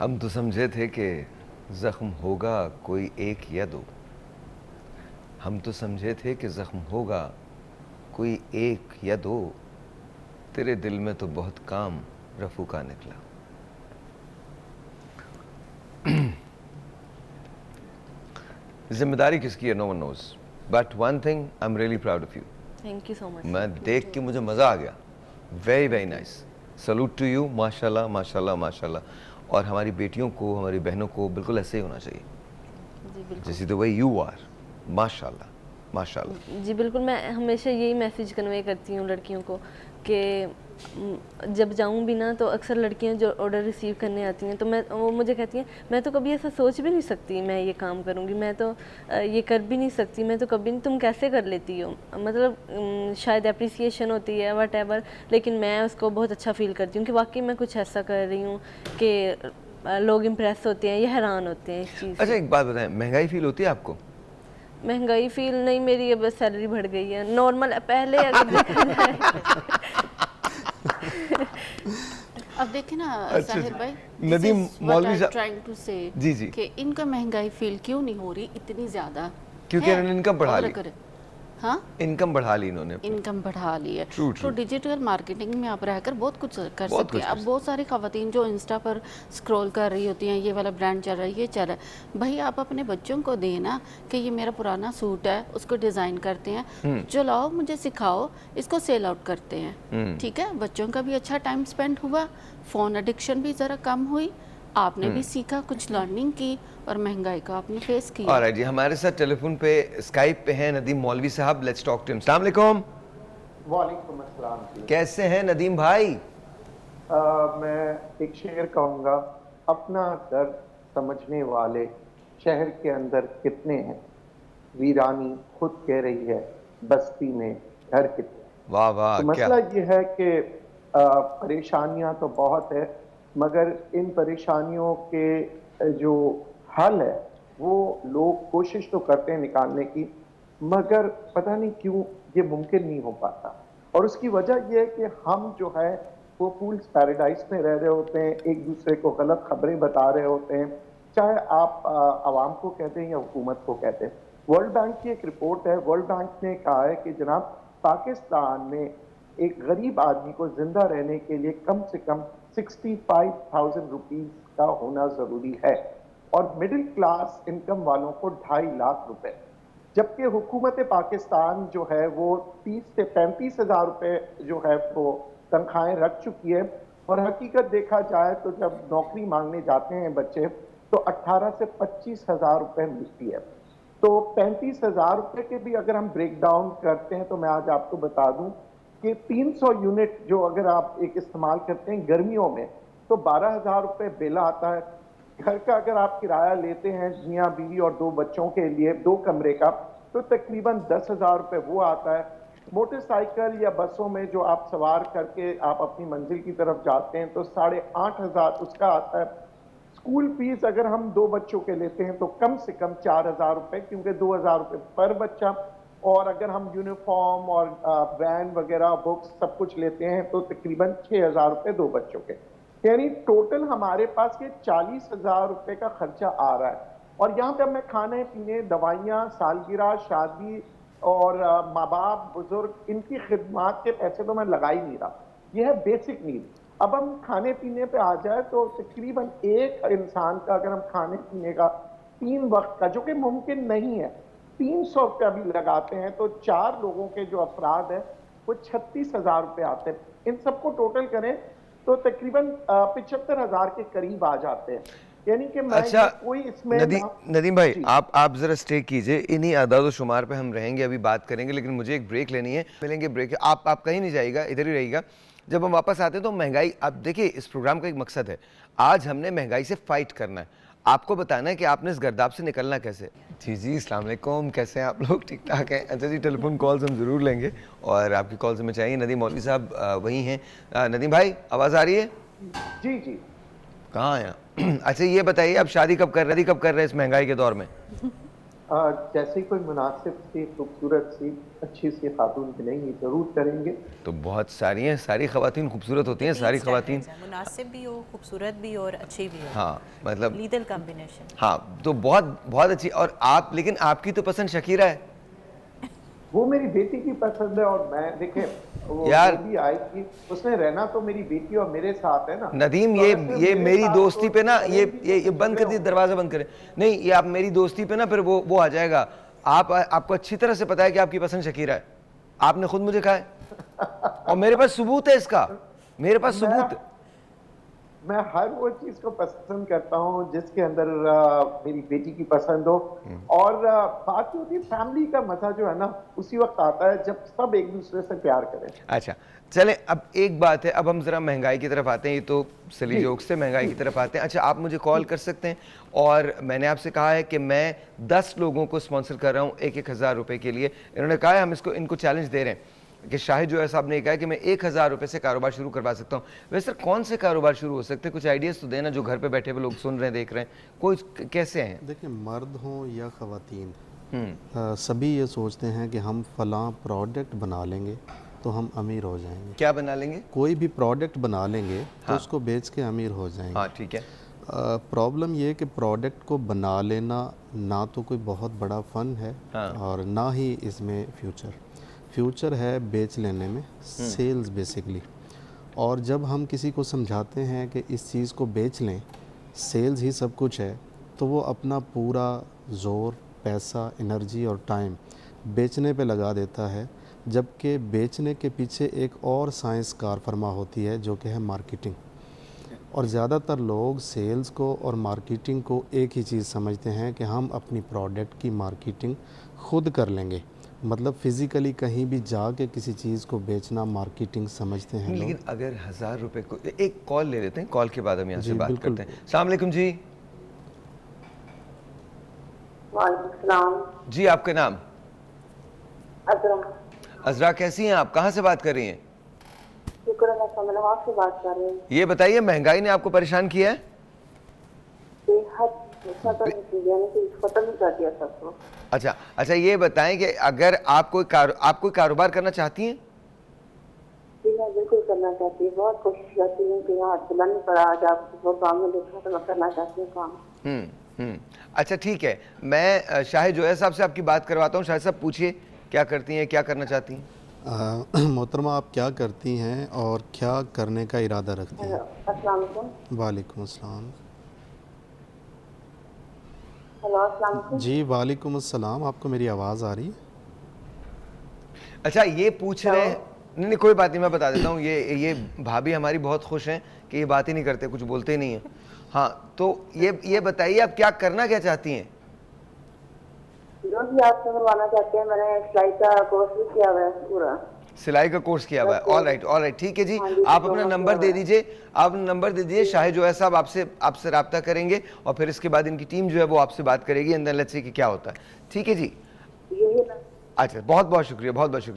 हम तो समझे थे कि जख्म होगा कोई एक या दो। हम तो समझे थे कि जख्म होगा कोई एक या दो। तेरे दिल में तो बहुत काम रफू का निकला। जिम्मेदारी किसकी है, no one knows, but one thing I am really proud of you. Thank you so much. मैं देख के मुझे मज़ा आ गया। Very very nice, salute to you, माशाल्लाह माशाल्लाह माशाल्लाह। और हमारी बेटियों को, हमारी बहनों को बिल्कुल ऐसे ही होना चाहिए, जी बिल्कुल। जैसे द वे यू आर, माशाल्लाह माशाल्लाह। जी बिल्कुल, मैं हमेशा यही मैसेज कन्वे करती हूँ लड़कियों को कि जब जाऊँ भी ना तो अक्सर लड़कियाँ जो ऑर्डर रिसीव करने आती हैं तो वो मुझे कहती हैं मैं तो कभी ऐसा सोच भी नहीं सकती मैं ये काम करूँगी, मैं तो ये कर भी नहीं सकती, मैं तो कभी नहीं, तुम कैसे कर लेती हो। मतलब शायद अप्रिसिएशन होती है वट एवर, लेकिन मैं उसको बहुत अच्छा फील करती हूँ कि वाकई मैं कुछ ऐसा कर रही हूँ कि लोग इम्प्रेस होते हैं या हैरान होते हैं इस चीज़ से। अच्छा एक बात बताएं, महंगाई फील होती है आपको? महंगाई फील नहीं, मेरी अब सैलरी बढ़ गई है, नॉर्मल पहले अगर देखा जाए। अब देखे ना अच्छा साहिर भाई, नदीम मौलवी साहब, ट्राइंग टू से जी जी, कि इनका महंगाई फील क्यों नहीं हो रही इतनी ज्यादा, क्योंकि है? इन्होंने इनकम बढ़ा और ली। अगर हाँ इनकम बढ़ा ली इन्होंने, इनकम बढ़ा ली है। True, तो true. डिजिटल मार्केटिंग में आप रहकर बहुत कुछ कर बहुत सकते कुछ हैं। कर अब बहुत सारी खवातीन जो इंस्टा पर स्क्रॉल कर रही होती हैं, ये वाला ब्रांड चल रहा है, ये चल रहा है, भाई आप अपने बच्चों को देना कि ये मेरा पुराना सूट है, उसको डिज़ाइन करते हैं, चलाओ, मुझे सिखाओ, इसको सेल आउट करते हैं। ठीक है, बच्चों का भी अच्छा टाइम स्पेंड हुआ, फ़ोन एडिक्शन भी ज़रा कम हुई, आपने भी सीखा, कुछ लर्निंग की, और महंगाई का आपने फेस किया। ऑलराइट जी, हमारे साथ टेलीफोन पे स्काइप पे हैं नदीम मौलवी साहब, लेट्स टॉक टू हिम। अस्सलाम वालेकुम। वालेकुम अस्सलाम जी। कैसे हैं नदीम भाई? मैं एक शेर कहूँगा, अपना दर्द समझने वाले शहर के अंदर कितने हैं, वीरानी खुद कह रही है बस्ती में घर कितने। वाह वाह, तो क्या मसला ये है कि परेशानियां तो बहुत है, मगर इन परेशानियों के जो हल है वो लोग कोशिश तो करते हैं निकालने की, मगर पता नहीं क्यों ये मुमकिन नहीं हो पाता। और उसकी वजह यह है कि हम जो है वो फूल्स पैराडाइज में रह रहे होते हैं, एक दूसरे को गलत खबरें बता रहे होते हैं, चाहे आप आवाम को कहते हैं या हुकूमत को कहते हैं। वर्ल्ड बैंक की एक रिपोर्ट है, वर्ल्ड बैंक ने कहा है कि जनाब पाकिस्तान में एक गरीब आदमी को जिंदा रहने के लिए कम से कम 65,000 रुपीज का होना जरूरी है, और मिडिल क्लास इनकम वालों को 2.5 लाख रुपए, जबकि हुकूमत पाकिस्तान जो है वो 30 से 35 हजार रुपए जो है वो तनख्वाहें रख चुकी है। और हकीकत देखा जाए तो जब नौकरी मांगने जाते हैं बच्चे तो 18 से 25 हजार रुपए मिलती है। तो 35 हजार रुपए के भी अगर हम ब्रेक डाउन करते हैं तो मैं आज आपको बता दूं कि 300 यूनिट जो अगर आप एक इस्तेमाल करते हैं गर्मियों में तो 12,000 रुपए बिल आता है। घर का अगर आप किराया लेते हैं मियाँ बीवी और 2 बच्चों के लिए 2 कमरे का तो तकरीबन 10,000 रुपए वो आता है। मोटरसाइकिल या बसों में जो आप सवार करके आप अपनी मंजिल की तरफ जाते हैं तो 8,500 उसका आता है। स्कूल फीस अगर हम 2 बच्चों के लेते हैं तो कम से कम 4,000 रुपए, क्योंकि 2,000 रुपए पर बच्चा, और अगर हम यूनिफॉर्म और वैन वगैरह बुक्स सब कुछ लेते हैं तो तकरीबन 6,000 रुपए 2 बच्चों के, यानी टोटल हमारे पास ये 40,000 रुपए का खर्चा आ रहा है। और यहाँ पे मैं खाने पीने, दवाइयाँ, सालगिरह, शादी और माँ बाप, बुजुर्ग, इनकी खिदमत के पैसे तो मैं लगा ही नहीं रहा। यह है बेसिक नीड। अब हम खाने पीने पे आ जाए तो तकरीबन एक इंसान का अगर हम खाने पीने का 3 वक्त का, जो कि मुमकिन नहीं है, 300 रुपया भी लगाते हैं तो 4 लोगों के जो अफराद है वो 36,000 रुपये आते हैं। इन सबको टोटल करें तो तकरीबन 75,000 के करीब आ जाते हैं। यानी कि मैं अच्छा कोई इसमें नदीम भाई, जी। आप जरा स्टे कीजिए, इन्हीं आदाद शुमार पे हम रहेंगे, अभी बात करेंगे, लेकिन मुझे एक ब्रेक लेनी है, मिलेंगे ब्रेक। आप कहीं नहीं जाइएगा, इधर ही रहिएगा। जब हम वापस आते हैं तो महंगाई, आप देखिए इस प्रोग्राम का एक मकसद है, आज हमने महंगाई से फाइट करना है, आपको बताना है कि आपने इस गर्दाब से निकलना कैसे। जी जी, अस्सलाम वालेकुम, कैसे हैं आप लोग? ठीक ठाक हैं? अच्छा जी, टेलीफोन कॉल्स हम ज़रूर लेंगे और आपकी कॉल्स हमें चाहिए। नदीम मौलवी साहब वहीं हैं। नदीम भाई, आवाज़ आ रही है? जी जी। कहाँ हैं? अच्छा ये बताइए, आप शादी कब कर रहे हैं इस महंगाई के दौर में? जैसे ही कोई मुनासिब सी, खूबसूरत सी, अच्छी सी खातून मिलेंगी ज़रूर करेंगे। तो बहुत सारी हैं, सारी ख़वातीन खूबसूरत होती हैं, सारी ख़वातीन। मुनासिब भी हो, खूबसूरत भी हो और अच्छी भी हो। हाँ मतलब लीदल कॉम्बिनेशन। हाँ, तो बहुत बहुत अच्छी। और आप, लेकिन आपकी तो पसंद शकीरा है वो मेरी बेटी की पसंद है, और मैं देखें वो यार। जो भी आएगी उसने रहना तो मेरी बेटी और मेरे साथ है ना। नदीम, तो ये अगर सिर्फ ये मेरे मेरी साथ दोस्ती पे ना, तो ये करेंगी ये तो ये बंद कर झगड़े दिए, दरवाज़ा बंद करें। नहीं, ये आप मेरी दोस्ती पे ना फिर वो आ जाएगा। आपको अच्छी तरह से पता है कि आपकी पसंद शकीरा है, आपने खुद मुझे कहा है और मेरे पास सबूत है इसका, मेरे पास सबूत है। मैं हर वो चीज को पसंद करता हूँ जिसके अंदर मेरी बेटी की पसंद हो। और बात होती है फैमिली का मजा जो है ना उसी वक्त आता है जब सब एक दूसरे से प्यार करें। अच्छा चलें, अब एक बात है, अब हम ज़रा महंगाई की तरफ आते हैं। ये तो सिली जी। जोक्स से महंगाई की तरफ आते हैं। अच्छा, आप मुझे कॉल कर सकते हैं, और मैंने आपसे कहा है कि मैं 10 लोगों को स्पॉन्सर कर रहा हूँ 1,000 रुपये के लिए। इन्होंने कहा है, हम इनको चैलेंज दे रहे हैं कि शाहिद जो है साहब ने कहा कि मैं 1,000 रुपये से कारोबार शुरू करवा सकता हूँ। वैसे सर कौन से कारोबार शुरू हो सकते हैं? कुछ आइडियाज़ तो देना, जो घर पे बैठे हुए लोग सुन रहे हैं, देख रहे हैं, कोई कैसे हैं? देखिए, मर्द हों या ख़वातीन, सभी ये सोचते हैं कि हम फ़लाँ प्रोडक्ट बना लेंगे तो हम अमीर हो जाएंगे। क्या बना लेंगे? कोई भी प्रोडक्ट बना लेंगे तो उसको बेच के अमीर हो जाएंगे। हाँ ठीक है। प्रॉब्लम ये कि प्रोडक्ट को बना लेना ना तो कोई बहुत बड़ा फ़न है, और ना ही इसमें फ्यूचर है बेच लेने में, सेल्स बेसिकली। और जब हम किसी को समझाते हैं कि इस चीज़ को बेच लें, सेल्स ही सब कुछ है, तो वो अपना पूरा ज़ोर, पैसा, एनर्जी और टाइम बेचने पे लगा देता है, जबकि बेचने के पीछे एक और साइंस कार फरमा होती है जो कि है मार्केटिंग। और ज़्यादातर लोग सेल्स को और मार्केटिंग को एक ही चीज़ समझते हैं कि हम अपनी प्रोडक्ट की मार्केटिंग खुद कर लेंगे, मतलब फिज़िकली कहीं भी जाके किसी चीज़ को बेचना मार्केटिंग समझते हैं लेकिन लोग। अगर 1,000 रुपये को, एक कॉल ले लेते हैं, कॉल के बाद हम यहाँ से जी, बात बिल्कुल। करते हैं। अस्सलाम वालेकुम जी। वालेकुम। जी आपका नाम? अजरा। अजरा, कैसी हैं आप? कहाँ से बात कर रही हैं? शुक्र अल्लाह का, मैं नवाज से बात कर रही हूँ। ये बताइए, महंगाई ने आपको परेशान किया है? बेहद खत्म ही कर दिया सबको। अच्छा, ये बताएं कि अगर आप कोई कारोबार करना चाहती हैं? जी मैं बिल्कुल करना चाहती हूँ, बहुत कोशिश करती हूँ कि यहाँ बुला नहीं पड़ा, आज आप वो काम में देखा तो मैं करना चाहती हूँ काम। अच्छा ठीक है, मैं शाहिद जोया साहब से आपकी बात करवाता हूँ। शाहिद साहब पूछिए, क्या करती हैं, क्या करना चाहती हैं? मोहतरमा, आप क्या करती हैं और क्या करने का इरादा रखती हैं? अस्सलाम वालेकुम। वालेकुम अस्सलाम। हेलो अस्सलाम वालेकुम। जी वालेकुम अस्सलाम, आपको मेरी आवाज़ आ रही है? अच्छा, ये पूछ रहे हैं, नहीं कोई बात नहीं, मैं बता देता हूँ। ये भाभी हमारी बहुत खुश हैं कि ये बात ही नहीं करते, कुछ बोलते ही नहीं हैं। हाँ, तो ये बताइए, आप क्या करना क्या चाहती हैं? जो भी आपसे करवाना चाहते हैं, मैंने सिलाई का कोर्स भी किया हुआ है पूरा। सिलाई का कोर्स किया हुआ है? ऑल राइट, ठीक है जी। आप अपना नंबर दे दीजिए, शाहिद जोया साहब आपसे रब्ता करेंगे, और फिर इसके बाद इनकी टीम जो है वो आपसे बात करेगी, अंदर लेट्स सी कि क्या होता है। ठीक है जी। यही अच्छा, बहुत बहुत शुक्रिया, बहुत बहुत शुक्रिया।